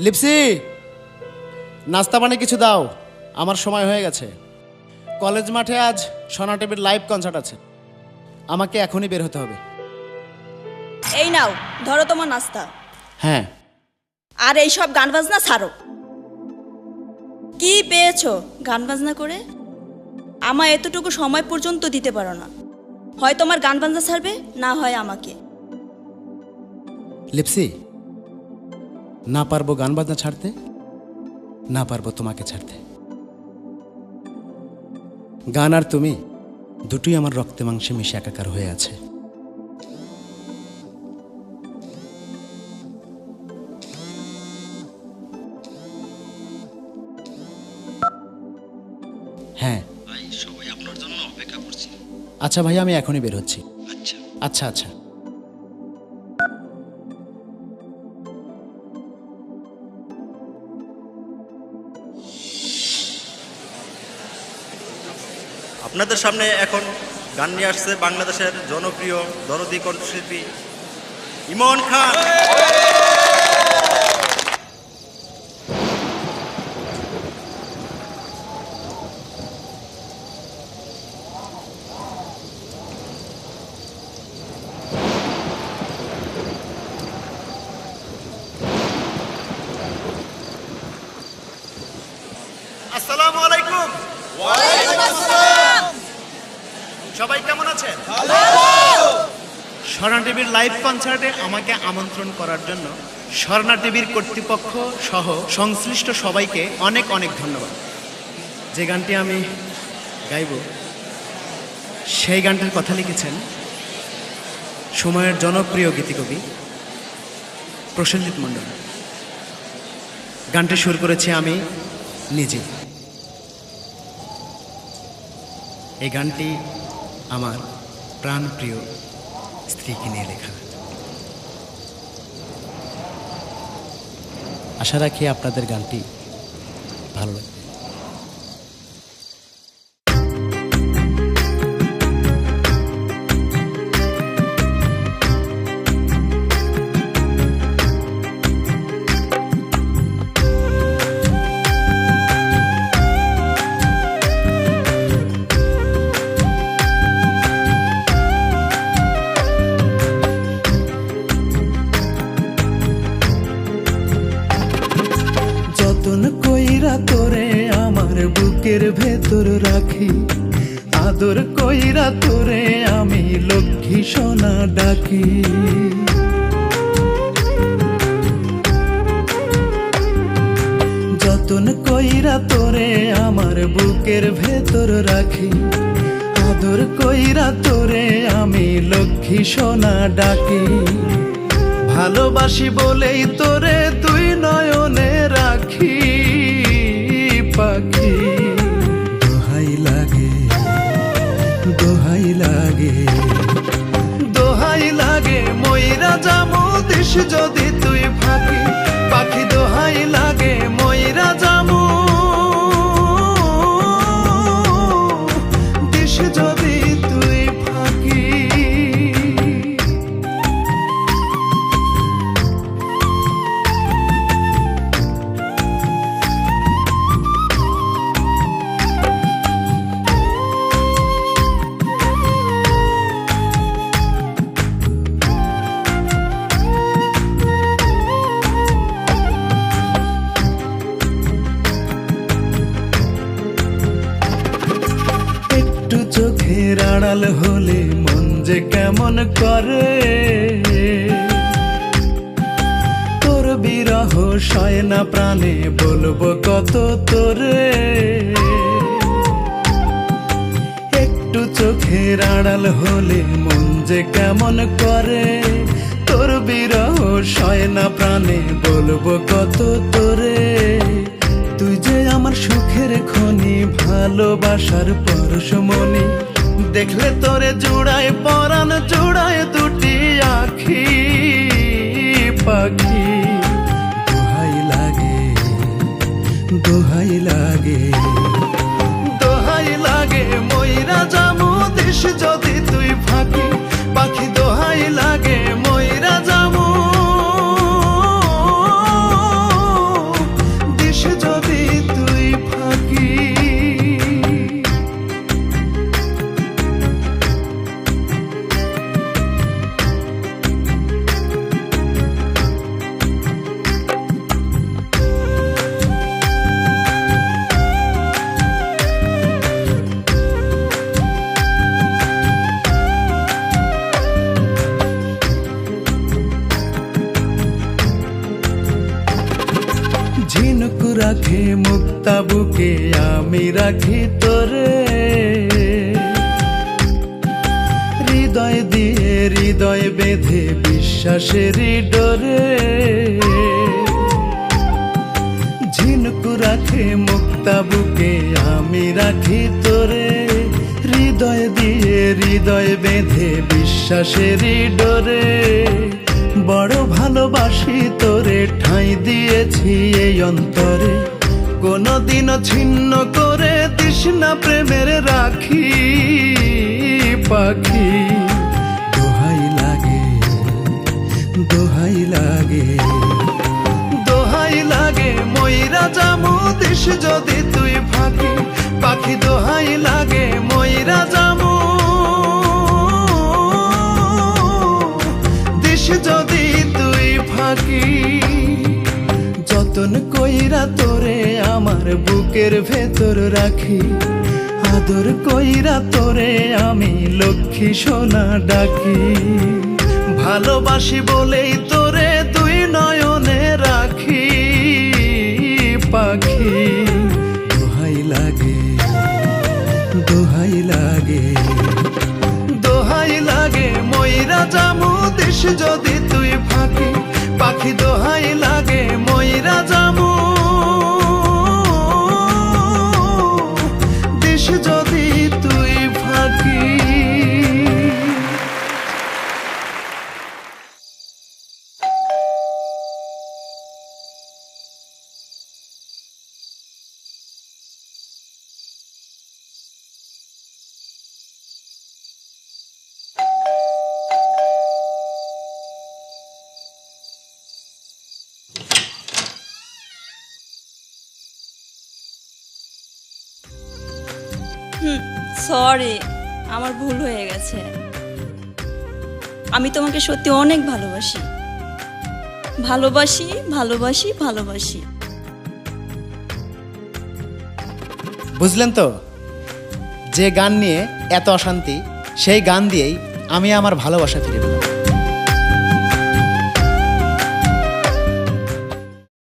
লিপসি, নাস্তা পানি কিছু দাও, আমার সময় হয়ে গেছে। কলেজ মাঠে আজ সোনা টিভির লাইভ কনসার্ট আছে, আমাকে এখনই বের হতে হবে। এই নাও, ধরো তোমার নাস্তা। হ্যাঁ। আর এইসব গান বাজনা ছাড়ো। কি পেয়েছো গান বাজনা করে? আমায় এতটুকু সময় পর্যন্ত দিতে পারো না। হয় তোমার গান বাজনা ছাড়বে, না হয় আমাকে। লিপসি, না পারবো গান বাজনা ছাড়তে, না পারবো তোমাকে ছাড়তে। গান আর তুমি দুটোই আমার রক্তে মাংসে মিশে একাকার হয়ে আছে। হ্যাঁ ভাই, সবাই আপনার জন্য অপেক্ষা করছি। আচ্ছা ভাই, আমি এখনই বের হচ্ছি। আচ্ছা। আচ্ছা আচ্ছা। আপনাদের সামনে এখন গান নিয়ে আসছে বাংলাদেশের জনপ্রিয় দরদি কণ্ঠশিল্পী ইমন খান। আসসালামু আলাইকুম। সবাই কেমন আছেন? স্বর্ণা টিভির লাইভ কনসার্টে আমাকে আমন্ত্রণ করার জন্য স্বর্ণা টিভির কর্তৃপক্ষ সহ সংশ্লিষ্ট সবাইকে অনেক অনেক ধন্যবাদ। যে গানটি আমি গাইব সেই গানটির কথা লিখেছেন সময়ের জনপ্রিয় গীতিকবি প্রসেনজিৎ মণ্ডল। গানটি সুর করেছি আমি নিজে। এই গানটি আমার প্রাণপ্রিয় স্ত্রীকে নিয়ে লেখা। আশা রাখি আপনাদের গানটি ভালো লাগবে। তোরে আমার বুকের ভেতর রাখি, আদর কইরা তোরে আমি লক্ষ্মী সোনা ডাকি। যতন কইরা তোরে আমার বুকের ভেতর রাখি, আদর কইরা তোরে আমি লক্ষ্মী সোনা ডাকি। ভালোবাসি বলেই তোরে তুই নয়নে রাখি পাখি। দোহাই লাগে, দোহাই লাগে, দোহাই লাগে ময়রা যামো দিস যদি তুই ফাঁকি। পাখি দোহাই লাগে ময়রা যামো দিস যদি তুই ফাঁকি। চোখের আড়াল হলে মন যে কেমন করে, তোর বিরহ সয় না প্রাণে বলবো কত তোরে। একটু চোখের আড়াল হলে মন যে কেমন করে, তোর বিরহ সয় না প্রাণে বলবো কত তোরে। তুই যে আমার সুখের খনি, ভালোবাসার পরশমণি, দেখলে তোরে জুড়ায় পরাণ জুড়ায় দুটি আখি পাখি। দোহাই লাগে, দোহাই লাগে, দোহাই লাগে ময়রা যামো দিস যদি তুই ফাঁকি। পাখি দোহাই লাগে ময়রা যামো রাখে মুক্তা বুকে আমি রাখি তোরে, হৃদয় দিয়ে হৃদয় বেঁধে বিশ্বাসের ডোরে, ঝিনুকু রাখে মুক্তা বুকে আমি রাখি তোরে, হৃদয় দিয়ে হৃদয় বেঁধে বিশ্বাসের ডোরে, বড় ভালোবাসি তোরে ঠাঁই দিয়েছি এই অন্তরে, কোনদিনও ছিন্ন করে দিস না প্রেমের রাখি পাখি, দোহাই লাগে দোহাই লাগে দোহাই লাগে ময়রা জামু দিস যদি তুই ফাঁকি, পাখি দোহাই লাগে ময়রা জামু দিস যদি তুই ফাঁকি, যতন কইরা তোরে আমার বুকের ভেতর রাখি, আদর কইরা তোরে আমি লক্ষ্মী সোনা ডাকি, ভালোবাসি বলেই তোরে তুই নয়নে রাখি পাখি, দোহাই লাগে দোহাই লাগে দোহাই লাগে ময়রা জামু দিস যদি তুই ফাঁকি, পাখি দোহাই লাগে ময়রা জামু দিস যদি তুই ফাঁকি। সরি, আমার ভুল হয়ে গেছে। আমি তোমাকে সত্যি অনেক ভালোবাসি ভালোবাসি ভালোবাসি ভালোবাসি। বুঝলেন তো, যে গান নিয়ে এত অশান্তি সেই গান দিয়েই আমি আমার ভালোবাসা ফিরে পেলাম।